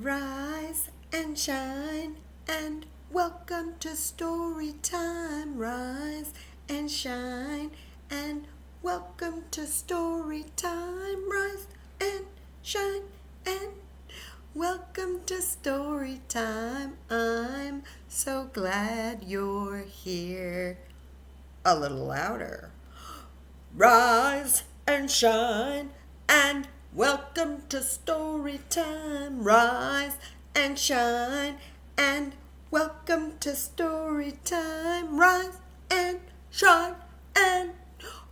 Rise and shine and welcome to story time. Rise and shine and welcome to story time. Rise and shine and welcome to story time. I'm so glad you're here. A little louder. Rise and shine and welcome to story time. Rise and shine and welcome to story time. Rise and shine and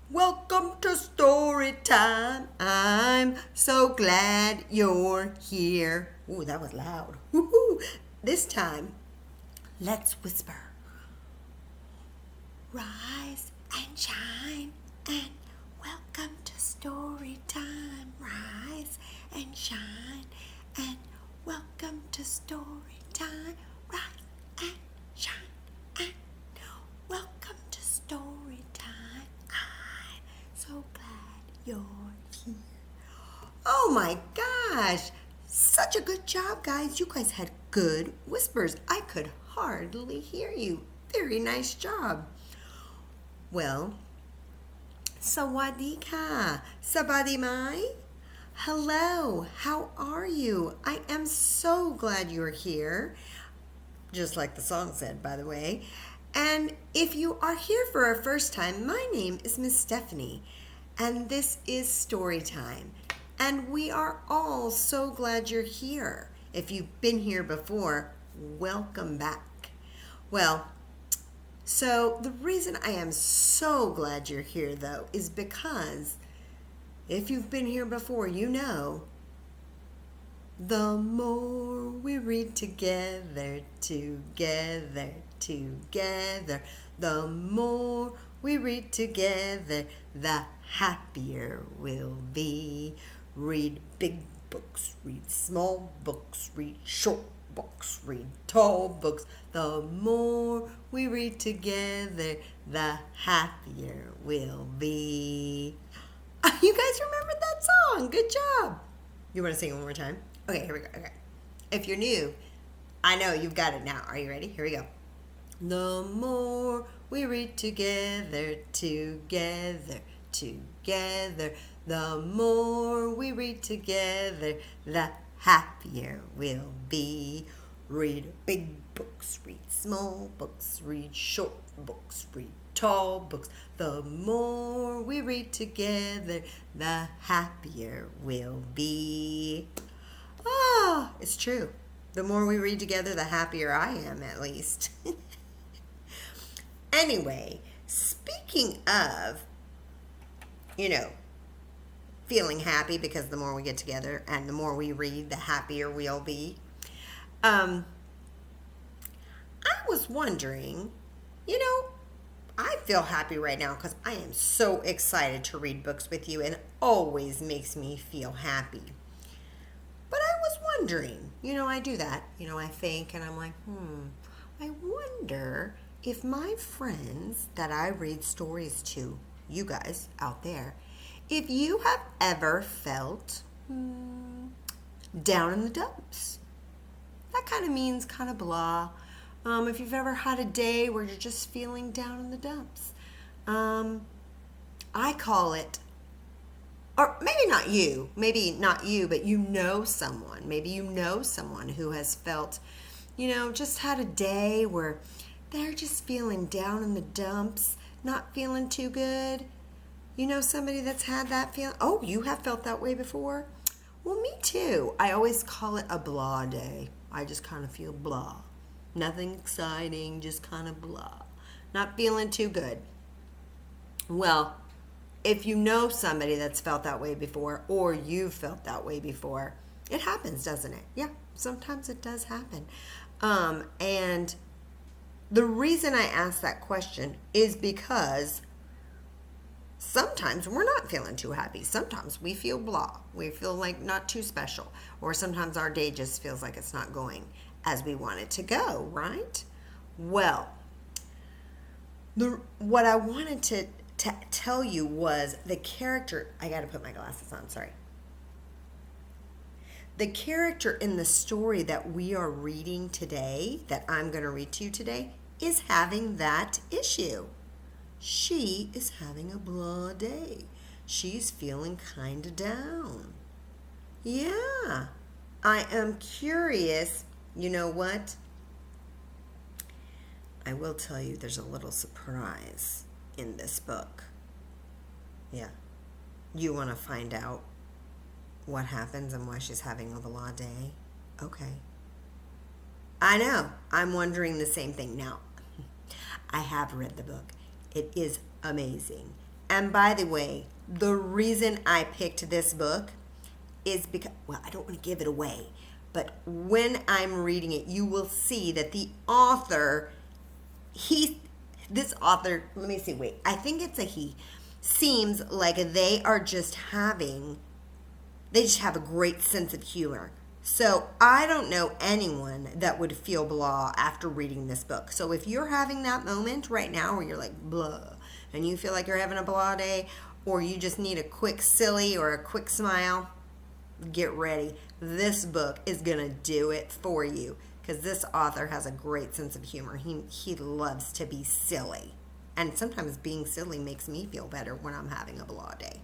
welcome to story time. I'm so glad you're here. Ooh, that was loud. Woo-hoo. This time, let's whisper. Rise and shine and welcome to story time. Rise and shine and welcome to story time. Rise and shine and welcome to story time. I'm so glad you're here. Oh my gosh, such a good job, guys. You guys had good whispers. I could hardly hear you. Very nice job. Well, sawadika, sabadi mai. Hello, how are you? I am so glad you're here. Just like the song said, by the way. And if you are here for our first time, my name is Miss Stephanie, and this is Story Time. And we are all so glad you're here. If you've been here before, welcome back. Well, so the reason I am so glad you're here, though, is because if you've been here before, you know, the more we read together, together, the more we read together, the happier we'll be. Read big books, read small books, read short books, read tall books. The more we read together, the happier we'll be. You guys remembered that song. Good job. You want to sing it one more time? Okay, here we go. Okay. If you're new, I know you've got it now. Are you ready? Here we go. The more we read together, together, the more we read together, the happier we'll be. Read big books, read small books, read short books, read tall books. The more we read together, the happier we'll be. Ah, it's true. The more we read together, the happier I am, at least. Anyway, speaking of, feeling happy because the more we get together and the more we read, the happier we'll be. I was wondering, I feel happy right now because I am so excited to read books with you, and it always makes me feel happy. But I was wondering, I do that, I think, and I'm like, I wonder if my friends that I read stories to, you guys out there, if you have ever felt down in the dumps. That kind of means kind of blah. If you've ever had a day where you're just feeling down in the dumps. I call it, or maybe not you, but you know someone. Maybe you know someone who has felt, just had a day where they're just feeling down in the dumps, not feeling too good. You know somebody that's had that feeling? Oh, you have felt that way before? Well, me too. I always call it a blah day. I just kind of feel blah. Nothing exciting, just kind of blah. Not feeling too good. Well, if you know somebody that's felt that way before, or you've felt that way before, it happens, doesn't it? Yeah, sometimes it does happen. And the reason I ask that question is because sometimes we're not feeling too happy. Sometimes we feel blah. We feel like not too special. Or sometimes our day just feels like it's not going as we want it to go, right? Well, what I wanted to tell you was the character. I got to put my glasses on, sorry. The character in the story that we are reading today, that I'm going to read to you today, is having that issue. She is having a blah day. She's feeling kind of down. Yeah, I am curious. You know what? I will tell you there's a little surprise in this book. Yeah. You want to find out what happens and why she's having a blah day? Okay. I know. I'm wondering the same thing. Now, I have read the book. It is amazing. And by the way, the reason I picked this book is because, well, I don't want to give it away, but when I'm reading it, you will see that the author, let me see, wait, I think it's a he, seems like they just have a great sense of humor. So I don't know anyone that would feel blah after reading this book. So if you're having that moment right now where you're like blah and you feel like you're having a blah day, or you just need a quick silly or a quick smile, get ready. This book is going to do it for you because this author has a great sense of humor. He loves to be silly. And sometimes being silly makes me feel better when I'm having a blah day.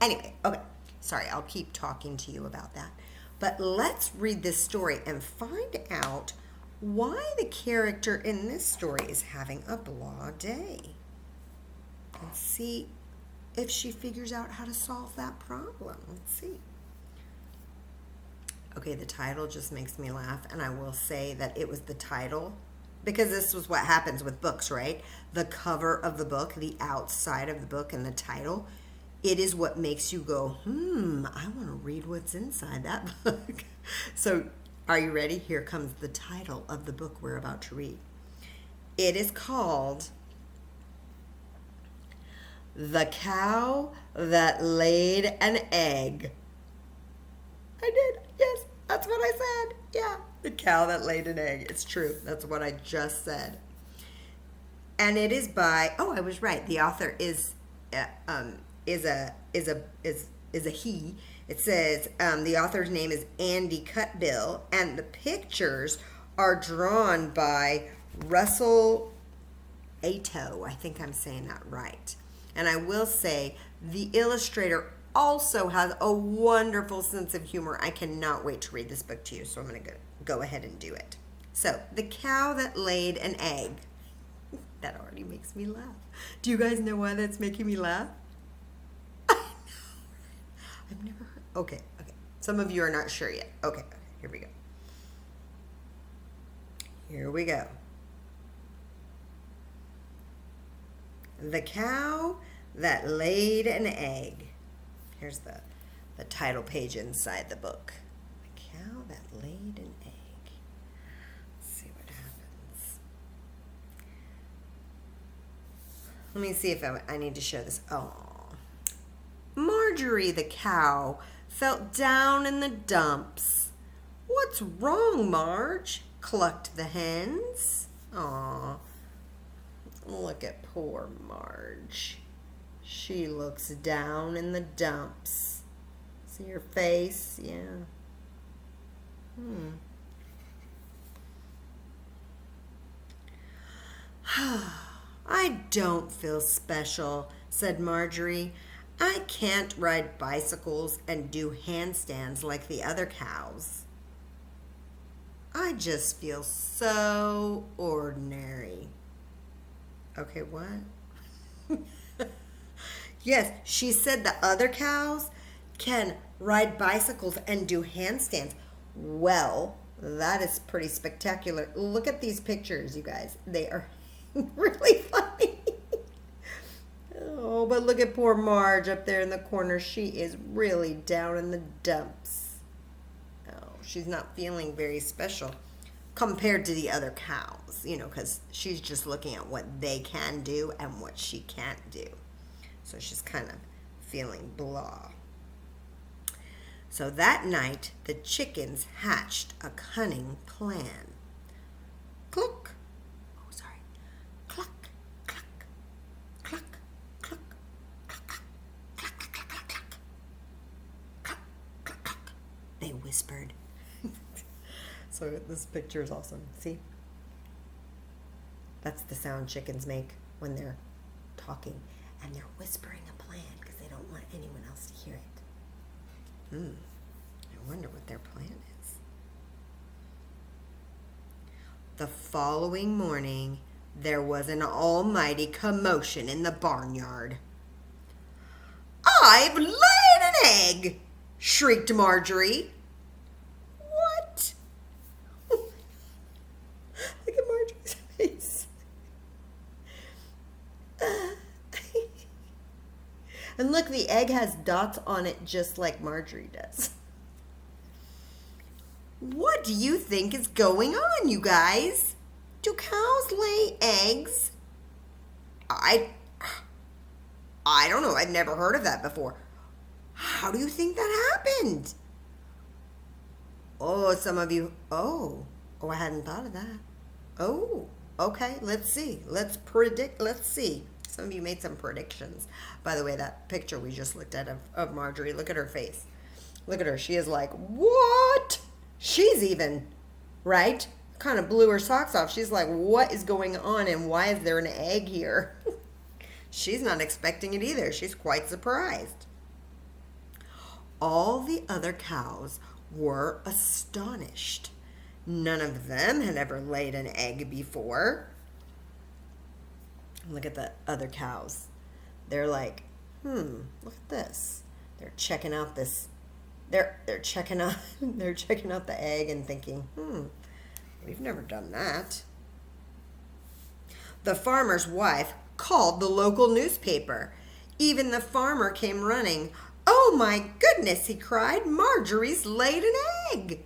Anyway, okay. Sorry, I'll keep talking to you about that. But let's read this story and find out why the character in this story is having a blah day. And see if she figures out how to solve that problem. Let's see. Okay, the title just makes me laugh, and I will say that it was the title, because this was what happens with books, right? The cover of the book, the outside of the book, and the title, it is what makes you go, I want to read what's inside that book. So, are you ready? Here comes the title of the book we're about to read. It is called The Cow That Laid an Egg. I did. Yes, that's what I said. Yeah, the cow that laid an egg. It's true. That's what I just said. And it is by. Oh, I was right. The author is a he. It says the author's name is Andy Cutbill, and the pictures are drawn by Russell Ato. I think I'm saying that right. And I will say the illustrator also has a wonderful sense of humor. I cannot wait to read this book to you, so I'm going to go ahead and do it. So, The Cow That Laid an Egg. That already makes me laugh. Do you guys know why that's making me laugh? I know. I've never heard. Okay. Some of you are not sure yet. Okay, here we go. Here we go. The Cow That Laid an Egg. Here's the title page inside the book. The cow that laid an egg. Let's see what happens. Let me see if I need to show this. Oh. Marjorie the cow felt down in the dumps. What's wrong, Marge? Clucked the hens. Aw. Look at poor Marge. She looks down in the dumps. See her face? Yeah. I don't feel special, said Marjorie. I can't ride bicycles and do handstands like the other cows. I just feel so ordinary. Okay, what? Yes, she said the other cows can ride bicycles and do handstands. Well, that is pretty spectacular. Look at these pictures, you guys. They are really funny. Oh, but look at poor Marge up there in the corner. She is really down in the dumps. Oh, she's not feeling very special compared to the other cows, because she's just looking at what they can do and what she can't do. So she's kind of feeling blah. So that night, the chickens hatched a cunning plan. Cluck. Oh, sorry. Cluck, cluck, cluck, cluck, cluck, cluck, cluck, cluck, cluck, cluck, cluck, cluck. they whispered. So this picture is awesome. See? That's the sound chickens make when they're talking. And they're whispering a plan because they don't want anyone else to hear it. I wonder what their plan is. The following morning, there was an almighty commotion in the barnyard. "I've laid an egg!" shrieked Marjorie. What? Look at Marjorie's face. And look, the egg has dots on it just like Marjorie does. What do you think is going on, you guys? Do cows lay eggs? I don't know. I've never heard of that before. How do you think that happened? Oh, some of you. Oh, I hadn't thought of that. Oh, okay. Let's see. Let's predict. Let's see. Some of you made some predictions. By the way, that picture we just looked at of Marjorie, look at her face. Look at her. She is like, what? She's even, right? Kind of blew her socks off. She's like, what is going on and why is there an egg here? She's not expecting it either. She's quite surprised. All the other cows were astonished. None of them had ever laid an egg before. Look at the other cows. They're like, look at this. They're checking out this. They're checking out the egg and thinking, we've never done that. The farmer's wife called the local newspaper. Even the farmer came running. "Oh my goodness," he cried. "Marjorie's laid an egg."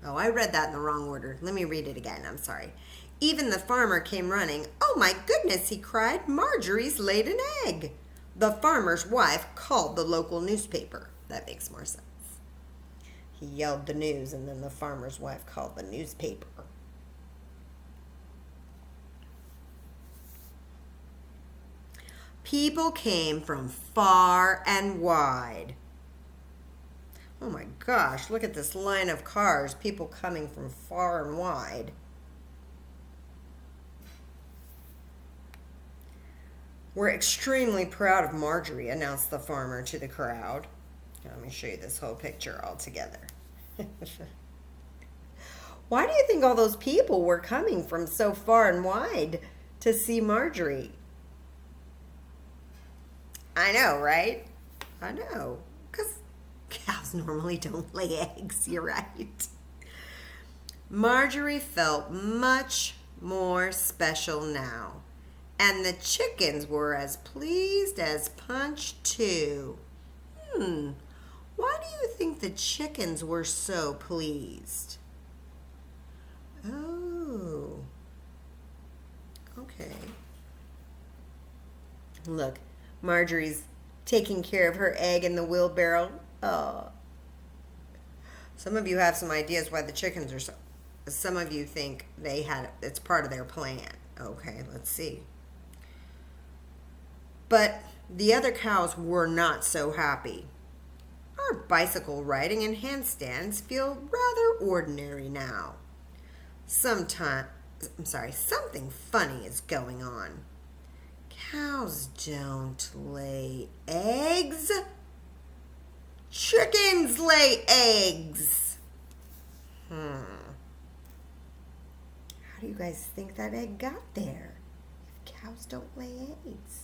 Oh, I read that in the wrong order. Let me read it again. I'm sorry. Even the farmer came running. "Oh my goodness," he cried. "Marjorie's laid an egg." The farmer's wife called the local newspaper. That makes more sense. He yelled the news, and then the farmer's wife called the newspaper. People came from far and wide. Oh my gosh, look at this line of cars. People coming from far and wide. "We're extremely proud of Marjorie," announced the farmer to the crowd. Let me show you this whole picture all together. Why do you think all those people were coming from so far and wide to see Marjorie? I know, right? I know. Because cows normally don't lay eggs. You're right. Marjorie felt much more special now. And the chickens were as pleased as Punch, too. Why do you think the chickens were so pleased? Oh. Okay. Look, Marjorie's taking care of her egg in the wheelbarrow. Oh. Some of you have some ideas why the chickens are so. Some of you think it's part of their plan. Okay, let's see. But the other cows were not so happy. Our bicycle riding and handstands feel rather ordinary now. Something funny is going on. Cows don't lay eggs. Chickens lay eggs. How do you guys think that egg got there? If cows don't lay eggs.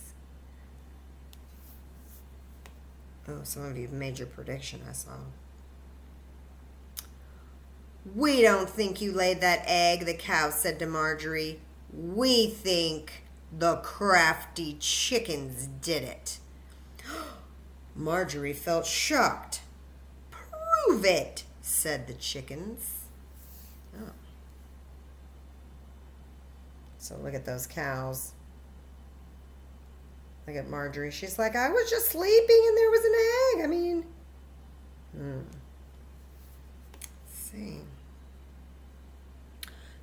Oh, some of you have made your prediction, I saw. "We don't think you laid that egg," the cow said to Marjorie. "We think the crafty chickens did it." Marjorie felt shocked. "Prove it," said the chickens. Oh. So look at those cows. Look at Marjorie. She's like, "I was just sleeping and there was an egg." I mean, let's see.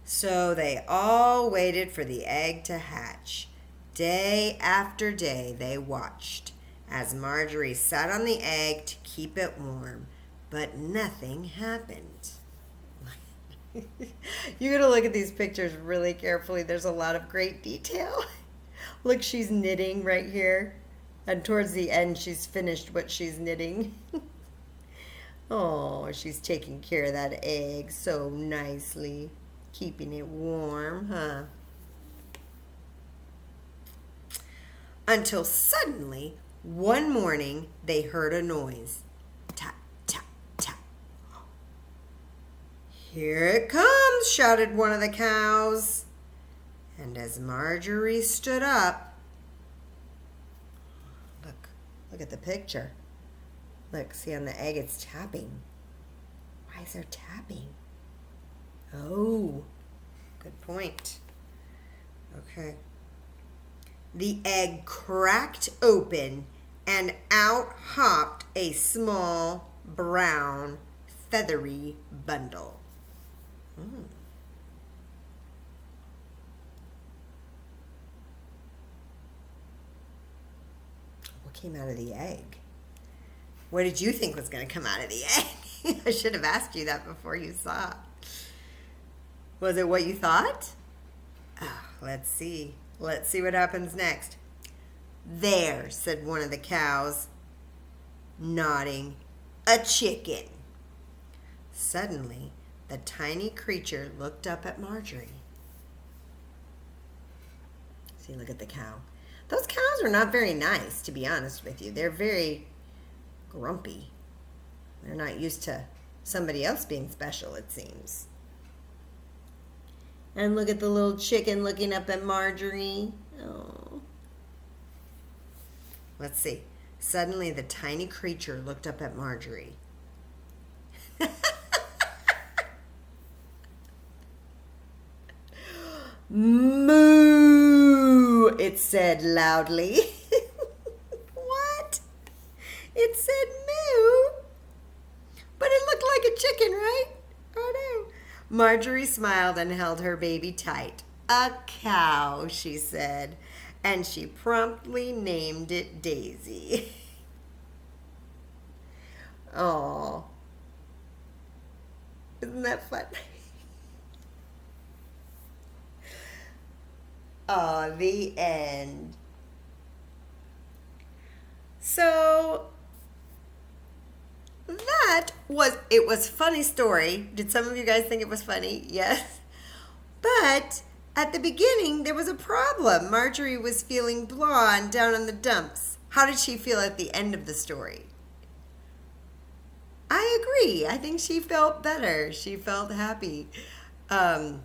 So they all waited for the egg to hatch. Day after day they watched as Marjorie sat on the egg to keep it warm. but nothing happened. You're going to look at these pictures really carefully. There's a lot of great detail. Look, she's knitting right here. And towards the end, she's finished what she's knitting. Oh, she's taking care of that egg so nicely. Keeping it warm, huh? Until suddenly, one morning, they heard a noise. Tap, tap, tap. Here it comes, shouted one of the cows. And as Marjorie stood up, look at the picture. Look, see on the egg it's tapping. Why is there tapping? Oh, good point. Okay. The egg cracked open and out hopped a small, brown, feathery bundle. What came out of the egg? What did you think was going to come out of the egg? I should have asked you that before you saw. Was it what you thought? Oh, let's see. Let's see what happens next. There, said one of the cows, nodding, a chicken. Suddenly, the tiny creature looked up at Marjorie. See, look at the cow. Those cows are not very nice, to be honest with you. They're very grumpy. They're not used to somebody else being special, it seems. And look at the little chicken looking up at Marjorie. Oh. Let's see. Suddenly, the tiny creature looked up at Marjorie. Moo! It said loudly. What? It said moo? But it looked like a chicken, right? Oh no. Marjorie smiled and held her baby tight. A cow, she said, and she promptly named it Daisy. Oh, isn't that fun? Oh, the end. So it was funny story. Did some of you guys think it was funny? Yes. But at the beginning, there was a problem. Marjorie was feeling blah and down in the dumps. How did she feel at the end of the story? I agree. I think she felt better. She felt happy. But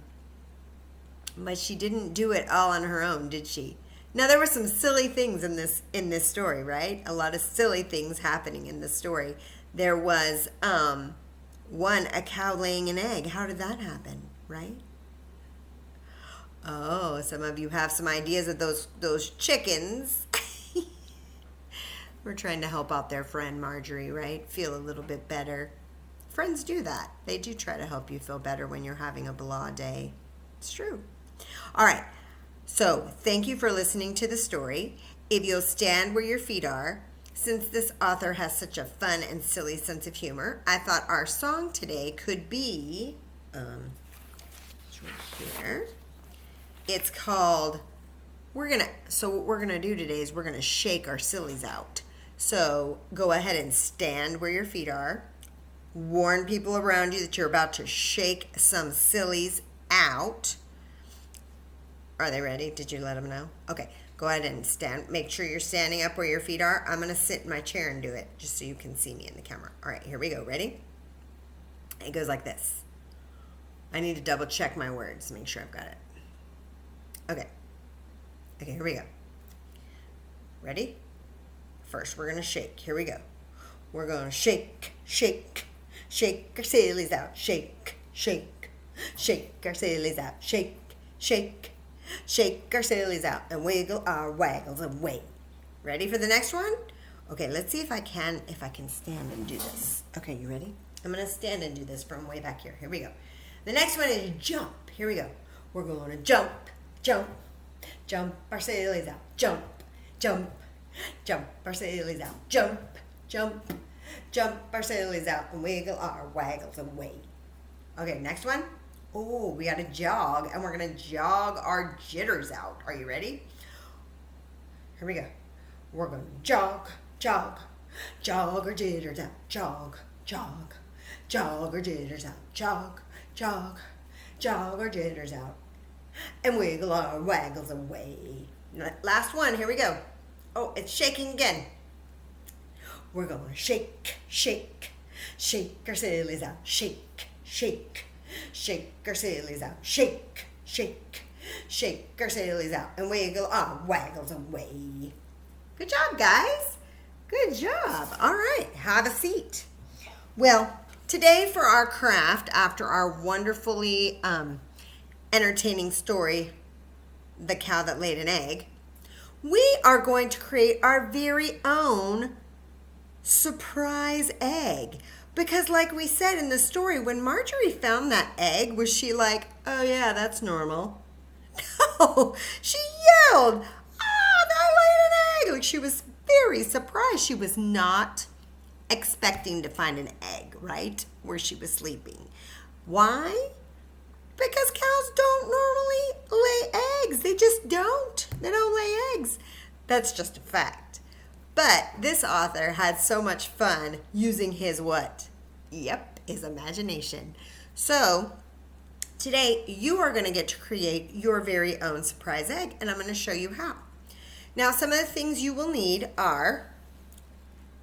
she didn't do it all on her own, did she? Now, there were some silly things in this story, right? A lot of silly things happening in this story. There was, a cow laying an egg. How did that happen, right? Oh, some of you have some ideas of those chickens. We're trying to help out their friend Marjorie, right? Feel a little bit better. Friends do that. They do try to help you feel better when you're having a blah day. It's true. All right. So thank you for listening to the story. If you'll stand where your feet are, since this author has such a fun and silly sense of humor, I thought our song today could be, it's right here. It's called, what we're going to do today is we're going to shake our sillies out. So go ahead and stand where your feet are. Warn people around you that you're about to shake some sillies out. Are they ready? Did you let them know? Okay, go ahead and stand. Make sure you're standing up where your feet are. I'm going to sit in my chair and do it just so you can see me in the camera. All right, here we go. Ready? It goes like this. I need to double check my words, make sure I've got it. Okay, here we go. Ready? First, we're going to shake. Here we go. We're going to shake, shake, shake our sillies out. Shake, shake, shake our sillies out. Shake, shake, shake our sillies out. And wiggle our waggles away. Ready for the next one? Okay, let's see if I can stand and do this. Okay, you ready? I'm going to stand and do this from way back here. Here we go. The next one is jump. Here we go. We're going to jump, jump, jump our sillies out. Jump, jump, jump our sillies out. Jump, jump, Jump our sillies out and wiggle our waggles away. Okay, next one. Oh, we got to jog, and we're going to jog our jitters out. Are you ready? Here we go. We're going to jog, jog, jog our jitters out. Jog, jog, jog our jitters out. Jog, jog, jog our jitters out. And wiggle our waggles away. Last one. Here we go. Oh, it's shaking again. We're going to shake, shake, shake our sillies out. Shake, shake, shake our sillies out. Shake, shake, shake our sillies out. And wiggle our waggles away. Good job, guys. Good job. All right, have a seat. Well, today for our craft, after our wonderfully entertaining story, The Cow That Laid an Egg, we are going to create our very own surprise egg. Because like we said in the story, when Marjorie found that egg, was she like, oh yeah, that's normal? No, she yelled, ah, that laid an egg. Like she was very surprised. She was not expecting to find an egg, right? Where she was sleeping. Why? Because cows don't normally lay eggs. They just don't. They don't lay eggs. That's just a fact. But this author had so much fun using his what? Yep, his imagination. So today you are going to get to create your very own surprise egg, and I'm going to show you how. Now, some of the things you will need are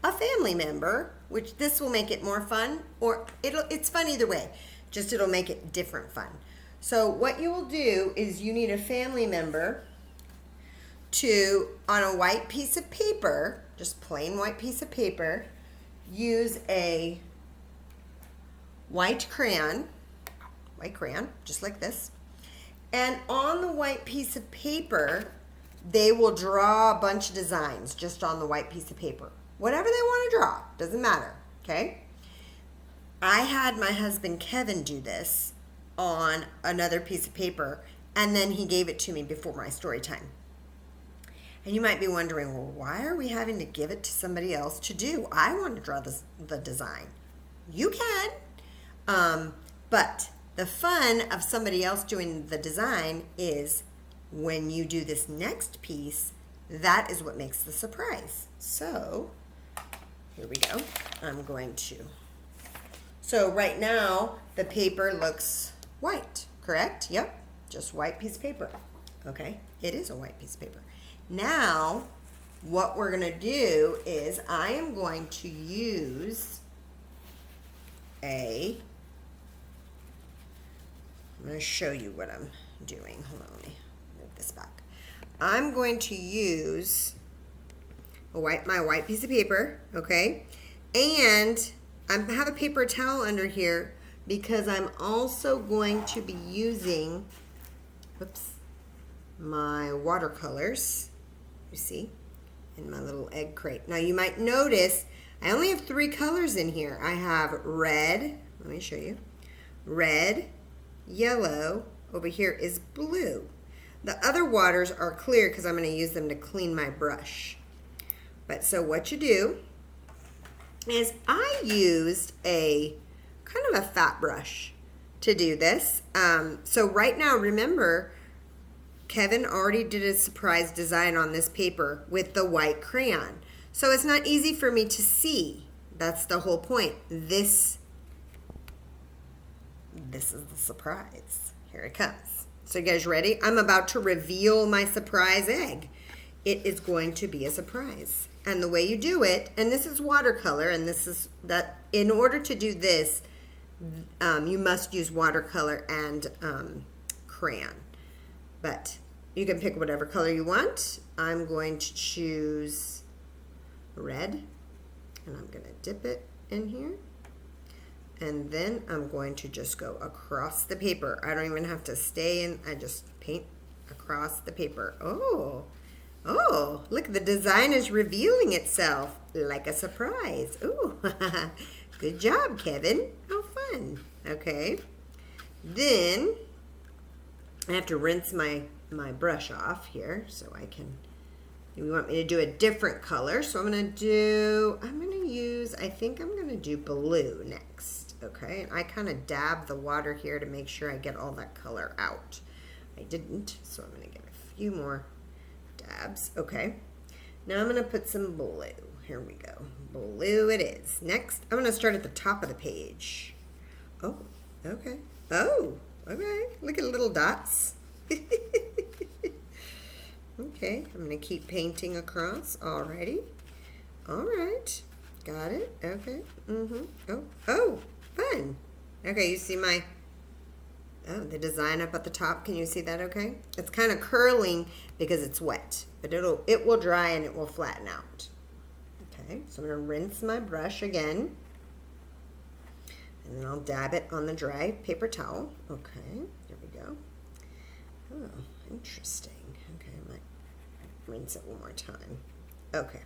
a family member, which this will make it more fun, or it's fun either way. Just it'll make it different fun. So what you will do is you need a family member to, on a white piece of paper, just plain white piece of paper, use a white crayon, just like this. And on the white piece of paper, they will draw a bunch of designs just on the white piece of paper. Whatever they want to draw, doesn't matter, okay? I had my husband Kevin do this on another piece of paper, and then he gave it to me before my story time. And you might be wondering, well, why are we having to give it to somebody else to do? I want to draw the design. You can, but the fun of somebody else doing the design is when you do this next piece, that is what makes the surprise. So, here we go. So right now, the paper looks white, correct? Yep, just white piece of paper. Okay, it is a white piece of paper. Now, what we're going to do is I am going to use I'm going to show you what I'm doing. Hold on, let me move this back. I'm going to use my white piece of paper, okay? And I have a paper towel under here because I'm also going to be using, my watercolors, you see, in my little egg crate. Now you might notice I only have 3 colors in here. I have red, let me show you, red, yellow, over here is blue. The other waters are clear because I'm going to use them to clean my brush. But so what you do is I used a kind of a fat brush to do this. So right now, remember, Kevin already did a surprise design on this paper with the white crayon. So it's not easy for me to see. That's the whole point. This is the surprise. Here it comes. So you guys ready? I'm about to reveal my surprise egg. It is going to be a surprise. And the way you do it, and this is watercolor, and this is that, in order to do this, you must use watercolor and crayon. But you can pick whatever color you want. I'm going to choose red, and I'm going to dip it in here. And then I'm going to just go across the paper. I don't even have to stay in, I just paint across the paper. Oh, look, the design is revealing itself like a surprise. Ooh, good job, Kevin. How fun. Okay. Then I have to rinse my brush off here so I can You want me to do a different color, so I think I'm gonna do blue next, okay? And I kind of dab the water here to make sure I get all that color out. I didn't, so I'm gonna get a few more dabs, okay? Now I'm gonna put some blue. Here we go, blue it is. Next, I'm gonna start at the top of the page. Oh, okay. Oh, okay, look at the little dots. Okay, I'm going to keep painting across. Alrighty. Alright. Got it. Okay. Oh, fun. Okay, you see the design up at the top. Can you see that okay? It's kind of curling because it's wet, but it will dry and it will flatten out. Okay, so I'm going to rinse my brush again. And then I'll dab it on the dry paper towel. Okay, there we go. Oh, interesting. Okay, I might rinse it one more time. Okay.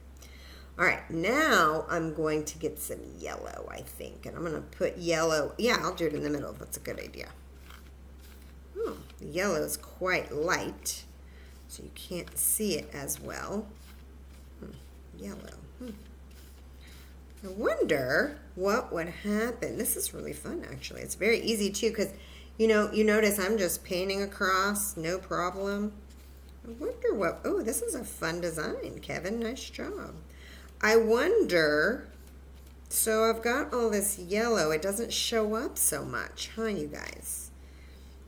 All right, now I'm going to get some yellow, I think. And I'm going to put yellow. Yeah, I'll do it in the middle. That's a good idea. Oh, the yellow is quite light, so you can't see it as well. Yellow. I wonder what would happen. This is really fun, actually. It's very easy, too, because, you notice I'm just painting across, no problem. I wonder what, oh, this is a fun design, Kevin. Nice job. I wonder, so I've got all this yellow. It doesn't show up so much, huh, you guys?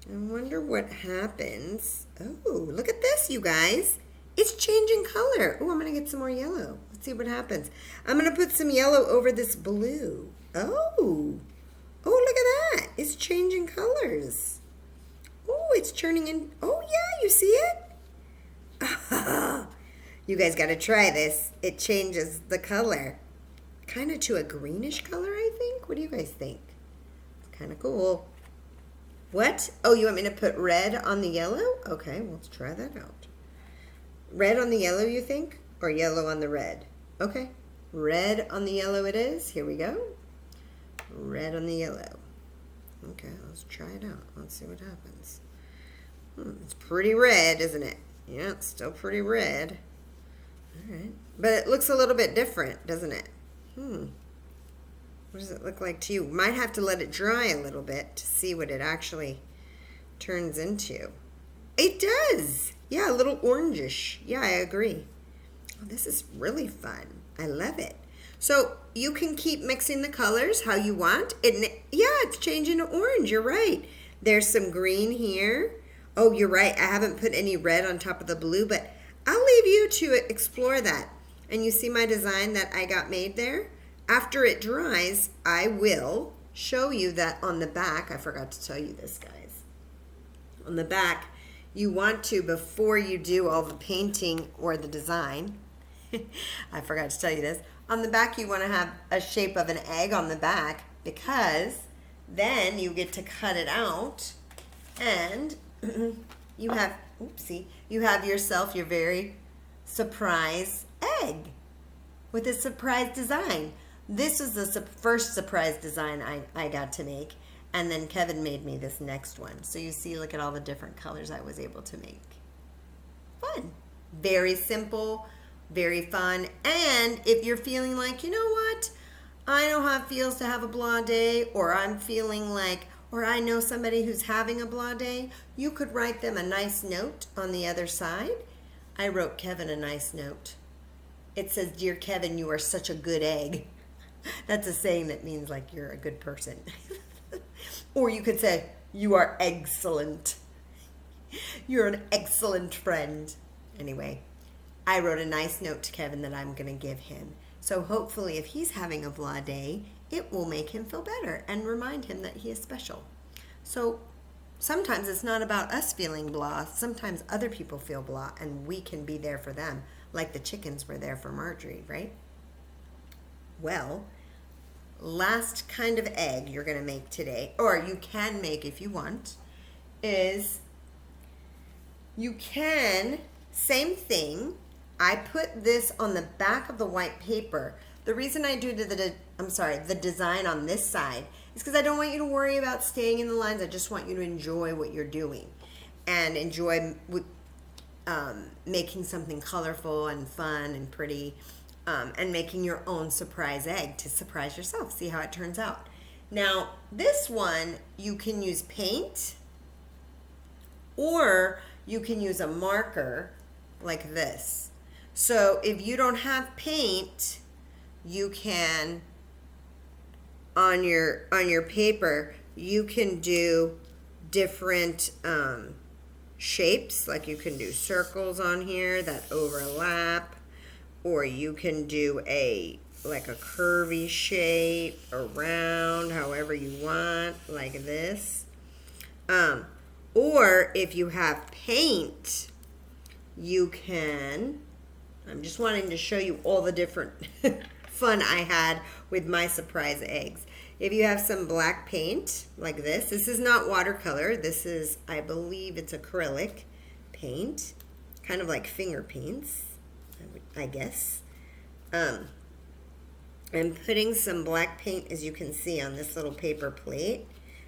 I wonder what happens. Oh, look at this, you guys. It's changing color. Oh, I'm going to get some more yellow. Let's see what happens. I'm going to put some yellow over this blue. Oh, look at that. It's changing colors. Oh, it's turning in. Oh, yeah, you see it? You guys got to try this. It changes the color. Kind of to a greenish color, I think. What do you guys think? It's kind of cool. What? Oh, you want me to put red on the yellow? Okay, well, let's try that out. Red on the yellow, you think? Or yellow on the red? Okay. Red on the yellow it is. Here we go. Red on the yellow. Okay, let's try it out. Let's see what happens. It's pretty red, isn't it? Yeah, it's still pretty red. All right. But it looks a little bit different, doesn't it? What does it look like to you? Might have to let it dry a little bit to see what it actually turns into. It does. Yeah, a little orangish. Yeah, I agree. Oh, this is really fun. I love it. So you can keep mixing the colors how you want. Yeah, it's changing to orange. You're right. There's some green here. Oh, you're right. I haven't put any red on top of the blue, but I'll leave you to explore that. And you see my design that I got made there? After it dries, I will show you that on the back. I forgot to tell you this, guys. On the back, you want to, before you do all the painting or the design, I forgot to tell you this, on the back you want to have a shape of an egg on the back, because then you get to cut it out and you have, you have yourself your very surprise egg with a surprise design. This was the first surprise design I got to make. And then Kevin made me this next one. So you see, look at all the different colors I was able to make. Fun. Very simple, very fun. And if you're feeling like, you know what? I know how it feels to have a blah day, or I'm feeling like, or I know somebody who's having a blah day, you could write them a nice note on the other side. I wrote Kevin a nice note. It says, "Dear Kevin, you are such a good egg." That's a saying that means like you're a good person. Or you could say, "You are excellent. You're an excellent friend." Anyway, I wrote a nice note to Kevin that I'm going to give him. So hopefully if he's having a blah day, it will make him feel better and remind him that he is special. So sometimes it's not about us feeling blah. Sometimes other people feel blah and we can be there for them. Like the chickens were there for Marjorie, right? Well, last kind of egg you're going to make today, or you can make if you want, is you can, same thing, I put this on the back of the white paper. The reason I do the design on this side is because I don't want you to worry about staying in the lines. I just want you to enjoy what you're doing and enjoy making something colorful and fun and pretty, and making your own surprise egg to surprise yourself. See how it turns out. Now, this one, you can use paint, or you can use a marker like this. So if you don't have paint, you can, on your paper, you can do different shapes. Like you can do circles on here that overlap, or you can do like a curvy shape, or round, however you want, like this. Or if you have paint, you can, I'm just wanting to show you all the different fun I had with my surprise eggs. If you have some black paint like this is not watercolor. This is, I believe it's acrylic paint, kind of like finger paints, I guess. I'm putting some black paint, as you can see, on this little paper plate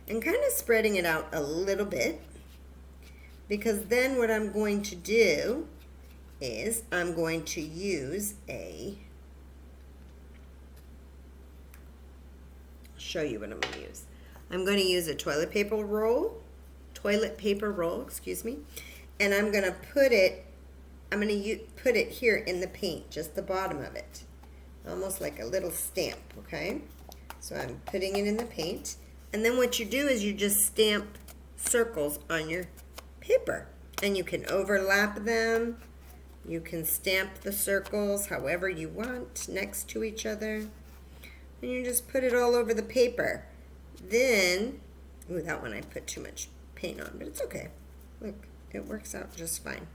and kind of spreading it out a little bit, because then what I'm going to do is I'm going to use show you what I'm going to use. I'm going to use a toilet paper roll, excuse me, and I'm going to put it here in the paint, just the bottom of it, almost like a little stamp, okay? So I'm putting it in the paint, and then what you do is you just stamp circles on your paper, and you can overlap them. You can stamp the circles however you want next to each other. And you just put it all over the paper. Then, ooh, that one I put too much paint on, but it's okay. Look, it works out just fine.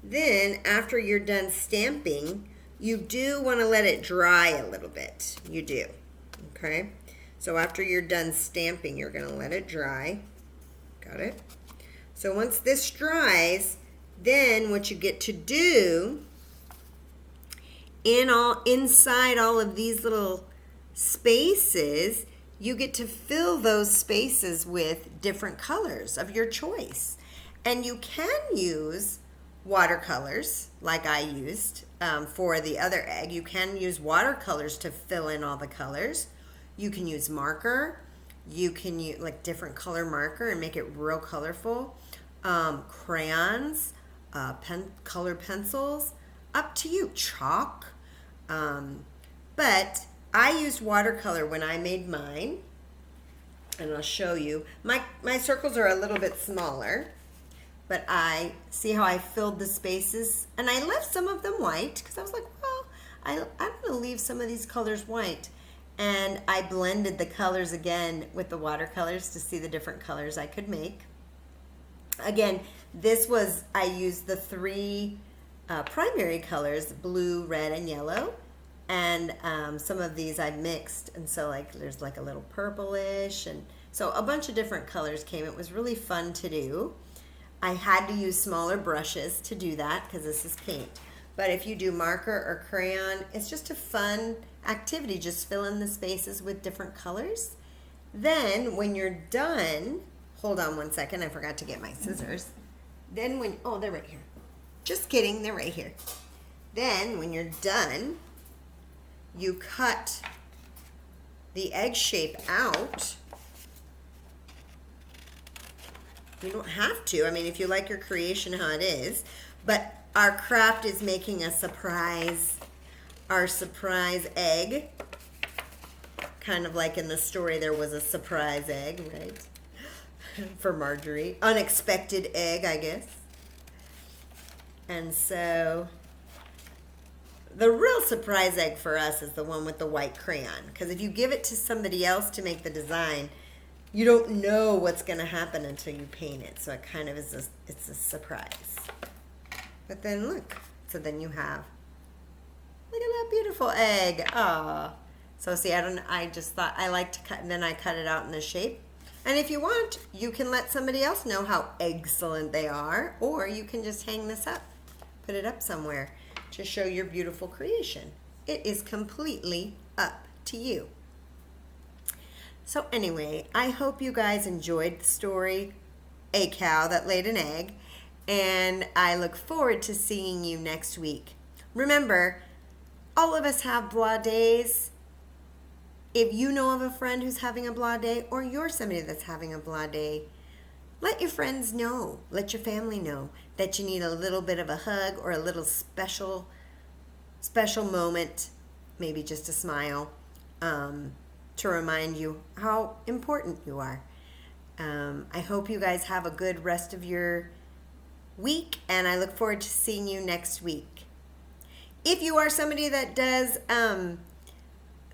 Then, after you're done stamping, you do want to let it dry a little bit. You do, okay? So after you're done stamping, you're going to let it dry. Got it? So once this dries, then what you get to do inside all of these little spaces, you get to fill those spaces with different colors of your choice. And you can use watercolors like I used for the other egg. You can use watercolors to fill in all the colors. You can use marker. You can use like different color marker and make it real colorful. Crayons, color pencils, up to you. Chalk. But I used watercolor when I made mine, and I'll show you. My circles are a little bit smaller, but I see how I filled the spaces, and I left some of them white because I was like, well, I'm going to leave some of these colors white. And I blended the colors again with the watercolors to see the different colors I could make. Again, I used the three primary colors, blue, red, and yellow. And some of these I mixed. And so like there's like a little purplish. And so a bunch of different colors came. It was really fun to do. I had to use smaller brushes to do that because this is paint. But if you do marker or crayon, it's just a fun activity. Just fill in the spaces with different colors. Then when you're done, hold on one second, I forgot to get my scissors. Then they're right here. Just kidding, they're right here. Then when you're done, you cut the egg shape out. You don't have to. I mean, if you like your creation how it is. But our craft is making a surprise, our surprise egg. Kind of like in the story, there was a surprise egg, right? For Marjorie. Unexpected egg, I guess. And so the real surprise egg for us is the one with the white crayon. Because if you give it to somebody else to make the design, you don't know what's going to happen until you paint it. So it kind of is it's a surprise. But then look. So then you have, look at that beautiful egg. Aw. So see, I just thought I like to cut, and then I cut it out in this shape. And if you want, you can let somebody else know how excellent they are, or you can just hang this up, put it up somewhere to show your beautiful creation. It is completely up to you. So anyway, I hope you guys enjoyed the story, A Cow That Laid an Egg. And I look forward to seeing you next week. Remember, all of us have blah days. If you know of a friend who's having a blah day, or you're somebody that's having a blah day, let your friends know, let your family know that you need a little bit of a hug or a little special moment, maybe just a smile, to remind you how important you are. I hope you guys have a good rest of your week, and I look forward to seeing you next week. If you are somebody that does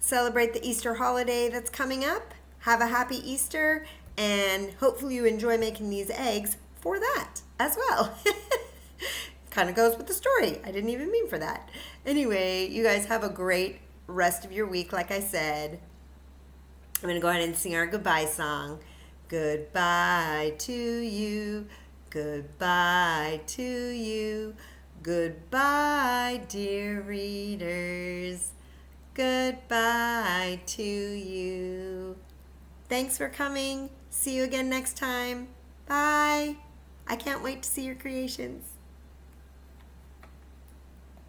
celebrate the Easter holiday that's coming up, have a happy Easter, and hopefully you enjoy making these eggs for that as well. Kind of goes with the story. I didn't even mean for that. Anyway, you guys have a great rest of your week, like I said. I'm going to go ahead and sing our goodbye song. Goodbye to you. Goodbye to you. Goodbye, dear readers. Goodbye to you. Thanks for coming. See you again next time. Bye. I can't wait to see your creations.